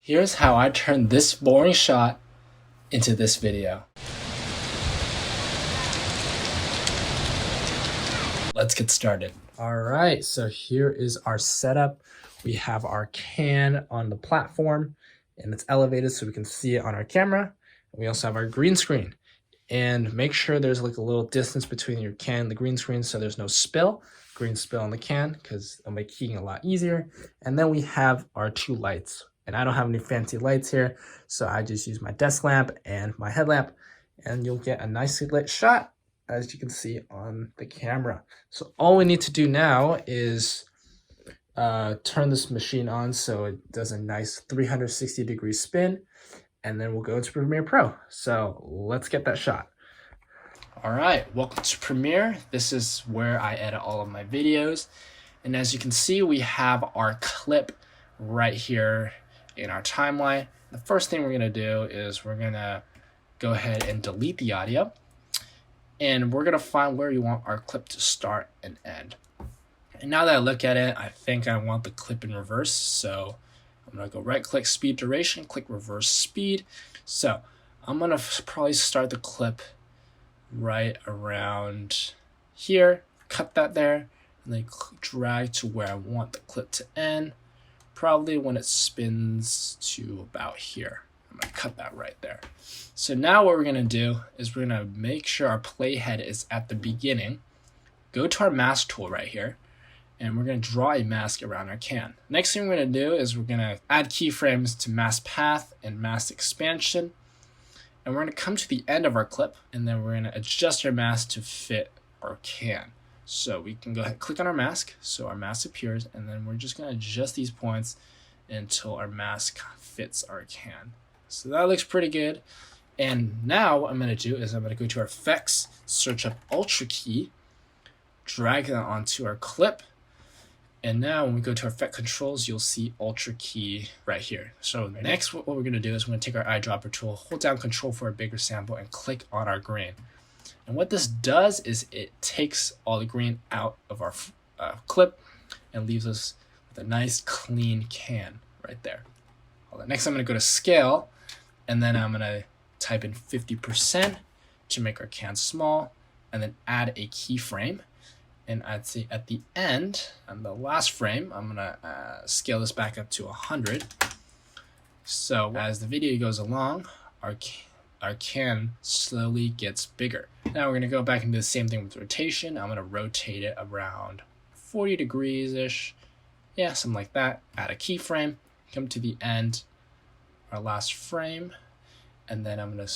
Here's how I turned this boring shot into this video. Let's get started. All right, so here is our setup. We have our can on the platform and it's elevated so we can see it on our camera. We also have our green screen, and make sure there's like a little distance between your can and the green screen so there's no green spill on the can, because it'll make keying a lot easier. And then we have our two lights, and I don't have any fancy lights here, so I just use my desk lamp and my headlamp, and you'll get a nicely lit shot as you can see on the camera. So all we need to do now is turn this machine on so it does a nice 360-degree spin, and then we'll go into Premiere Pro. So let's get that shot. All right, welcome to Premiere. This is where I edit all of my videos. And as you can see, we have our clip right here in our timeline. The first thing we're gonna do is we're gonna go ahead and delete the audio. And we're gonna find where you want our clip to start and end. And now that I look at it, I think I want the clip in reverse. So I'm gonna go right click speed duration, click reverse speed. So I'm gonna probably start the clip right around here, cut that there, and then drag to where I want the clip to end, probably when it spins to about here. I'm gonna cut that right there. So now what we're gonna do is we're gonna make sure our playhead is at the beginning, go to our mask tool right here, and we're gonna draw a mask around our can. Next thing we're gonna do is we're gonna add keyframes to mask path and mask expansion. And we're gonna come to the end of our clip, and then we're gonna adjust our mask to fit our can. So we can go ahead and click on our mask, so our mask appears, and then we're just gonna adjust these points until our mask fits our can. So that looks pretty good. And now what I'm gonna do is I'm gonna go to our effects, search up Ultra Key, drag that onto our clip, and now when we go to our effect controls, you'll see Ultra Key right here. So next, what we're gonna do is we're gonna take our eyedropper tool, hold down Control for a bigger sample, and click on our grain. And what this does is it takes all the grain out of our clip and leaves us with a nice clean can right there. Next, I'm gonna go to scale, and then I'm gonna type in 50% to make our can small, and then add a keyframe. And I'd say at the end, on the last frame, I'm gonna scale this back up to 100. So as the video goes along, our can slowly gets bigger. Now we're gonna go back and do the same thing with rotation. I'm gonna rotate it around 40 degrees-ish. Yeah, something like that. Add a keyframe, come to the end, our last frame, and then I'm gonna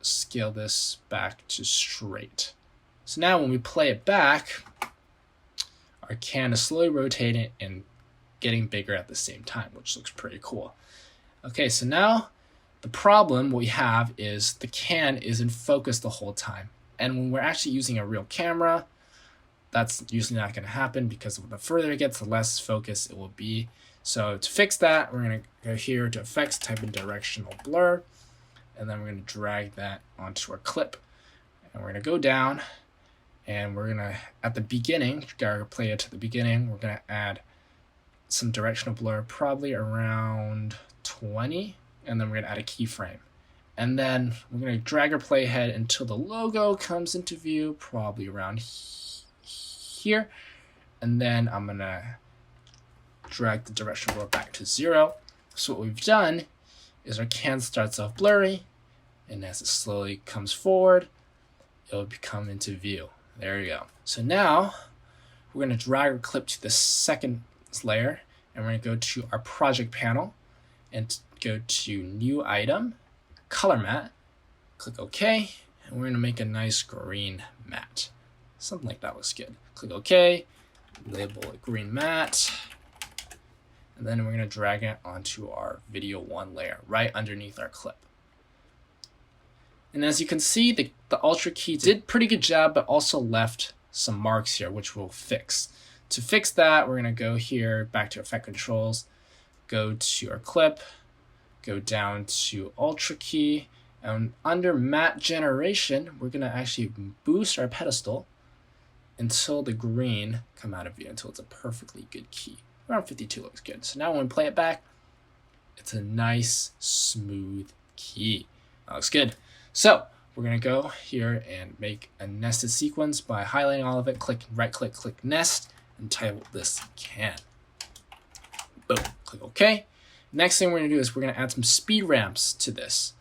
scale this back to straight. So now when we play it back, our can is slowly rotating and getting bigger at the same time, which looks pretty cool. Okay, so now the problem we have is the can is in focus the whole time. And when we're actually using a real camera, that's usually not gonna happen, because the further it gets, the less focus it will be. So to fix that, we're gonna go here to effects, type in directional blur, and then we're gonna drag that onto our clip. And we're gonna go down, and we're gonna, at the beginning, gotta play it to the beginning, we're gonna add some directional blur, probably around 20, and then we're gonna add a keyframe. And then we're gonna drag our playhead until the logo comes into view, probably around here. And then I'm gonna drag the directional blur back to 0. So what we've done is our can starts off blurry, and as it slowly comes forward, it'll come into view. There you go. So now we're going to drag our clip to the second layer, and we're going to go to our project panel and go to new item, color matte, click OK, and we're going to make a nice green matte. Something like that looks good. Click OK, label it green matte, and then we're going to drag it onto our video 1 layer right underneath our clip. And as you can see, the Ultra Key did pretty good job, but also left some marks here, which we'll fix. To fix that, we're gonna go here, back to effect controls, go to our clip, go down to Ultra Key, and under matte generation, we're gonna actually boost our pedestal until the green come out of view, until it's a perfectly good key. Around 52 looks good. So now when we play it back, It's a nice, smooth key. That looks good. So we're going to go here and make a nested sequence by highlighting all of it, right click, click nest, and title this can. Boom, click OK. Next thing we're going to do is we're going to add some speed ramps to this.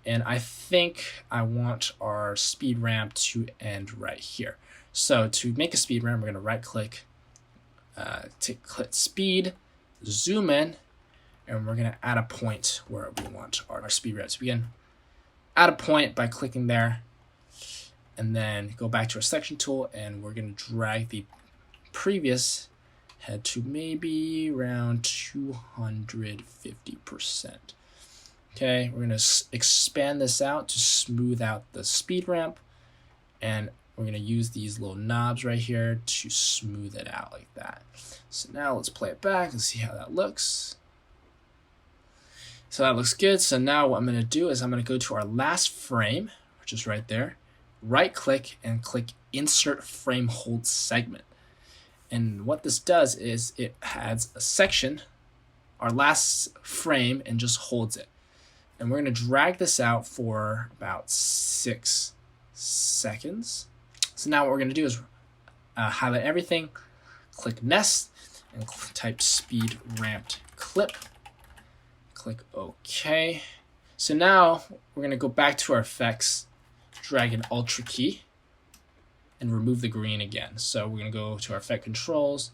And I think I want our speed ramp to end right here. So to make a speed ramp, we're going to right click, click speed, zoom in, and we're going to add a point where we want our speed ramp to begin. Add a point by clicking there, and then go back to our selection tool, and we're going to drag the previous head to maybe around 250%. Okay, we're going to expand this out to smooth out the speed ramp, and we're going to use these little knobs right here to smooth it out like that. So now let's play it back and see how that looks. So that looks good. So now what I'm going to do is I'm going to go to our last frame, which is right there, right click and click insert frame hold segment. And what this does is it adds a section, our last frame, and just holds it. And we're going to drag this out for about 6 seconds. So now what we're going to do is highlight everything, click nest, and type speed ramped clip. Click OK. So now we're going to go back to our effects, drag an Ultra key, and remove the green again. So we're going to go to our effect controls,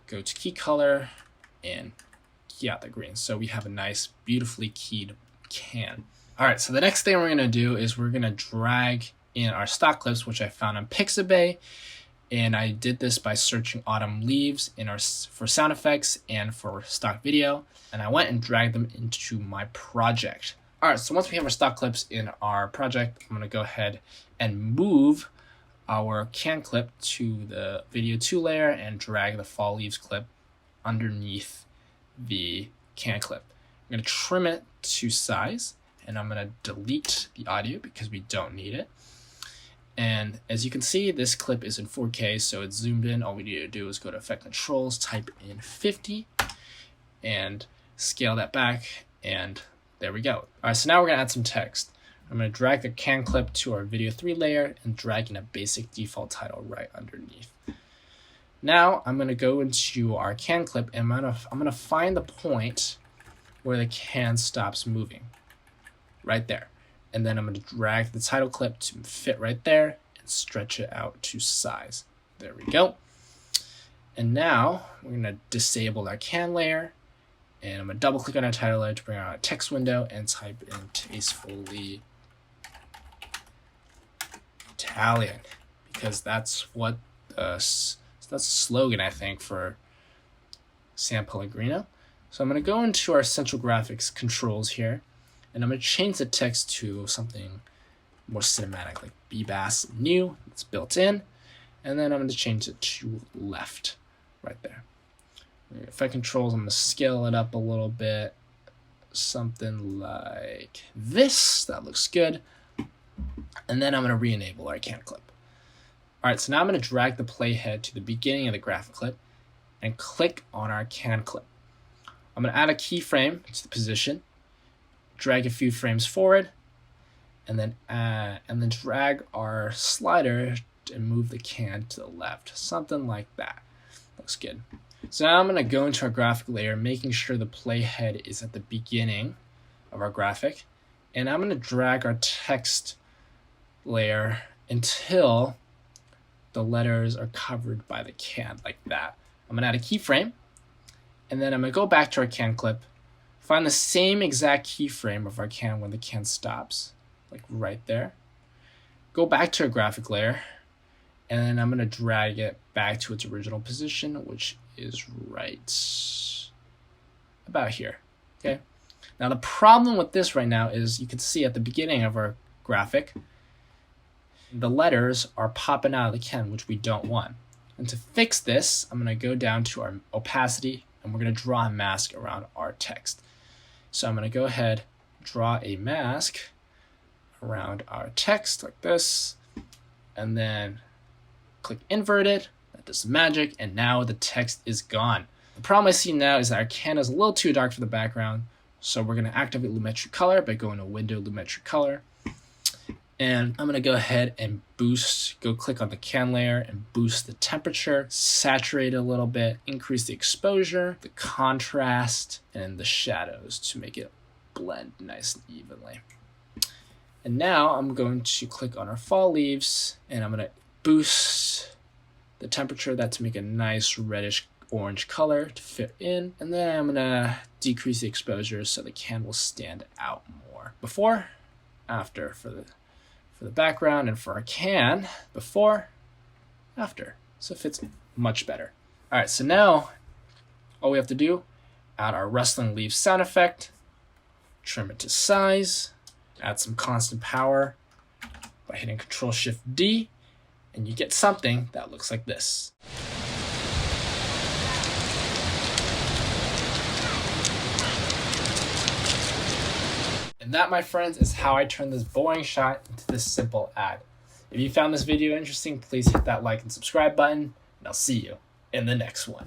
go to key color, and key out the green. So we have a nice, beautifully keyed can. All right, so the next thing we're going to do is we're going to drag in our stock clips, which I found on Pixabay. And I did this by searching autumn leaves for sound effects and for stock video. And I went and dragged them into my project. All right, so once we have our stock clips in our project, I'm going to go ahead and move our can clip to the video 2 layer and drag the fall leaves clip underneath the can clip. I'm going to trim it to size, and I'm going to delete the audio because we don't need it. And as you can see, this clip is in 4K, so it's zoomed in. All we need to do is go to Effect Controls, type in 50, and scale that back, and there we go. All right, so now we're going to add some text. I'm going to drag the can clip to our video 3 layer and drag in a basic default title right underneath. Now I'm going to go into our can clip, and I'm going to find the point where the can stops moving, right there. And then I'm going to drag the title clip to fit right there and stretch it out to size. There we go. And now we're going to disable our can layer. And I'm going to double click on our title layer to bring out a text window and type in tastefully Italian. Because that's what that's the slogan, I think, for San Pellegrino. So I'm going to go into our central graphics controls here. And I'm going to change the text to something more cinematic, like BBAS new. It's built in. And then I'm going to change it to left right there. Effect controls, I'm going to scale it up a little bit. Something like this. That looks good. And then I'm going to re-enable our can clip. All right, so now I'm going to drag the playhead to the beginning of the graphic clip and click on our can clip. I'm going to add a keyframe to the position, drag a few frames forward, and then drag our slider and move the can to the left, something like that. Looks good. So now I'm going to go into our graphic layer, making sure the playhead is at the beginning of our graphic, and I'm going to drag our text layer until the letters are covered by the can, like that. I'm going to add a keyframe, and then I'm going to go back to our can clip, find the same exact keyframe of our can when the can stops, like right there. Go back to our graphic layer, and then I'm going to drag it back to its original position, which is right about here. Okay. Now the problem with this right now is you can see at the beginning of our graphic, the letters are popping out of the can, which we don't want. And to fix this, I'm going to go down to our opacity, and we're going to draw a mask around our text. So I'm going to go ahead, draw a mask around our text like this, and then click inverted. That does magic, and now the text is gone. The problem I see now is that our can is a little too dark for the background, so we're going to activate Lumetri Color by going to Window, Lumetri Color. And I'm going to go ahead and go click on the can layer and boost the temperature, saturate it a little bit, increase the exposure, the contrast, and the shadows to make it blend nice and evenly. And now I'm going to click on our fall leaves, and I'm going to boost the temperature that to make a nice reddish orange color to fit in. And then I'm going to decrease the exposure so the can will stand out more. Before, after for the background, and for our can, before, after. So it fits much better. All right, so now all we have to do, add our rustling leaf sound effect, trim it to size, add some constant power by hitting Control-Shift-D, and you get something that looks like this. And that, my friends, is how I turn this boring shot into this simple ad. If you found this video interesting, please hit that like and subscribe button, and I'll see you in the next one.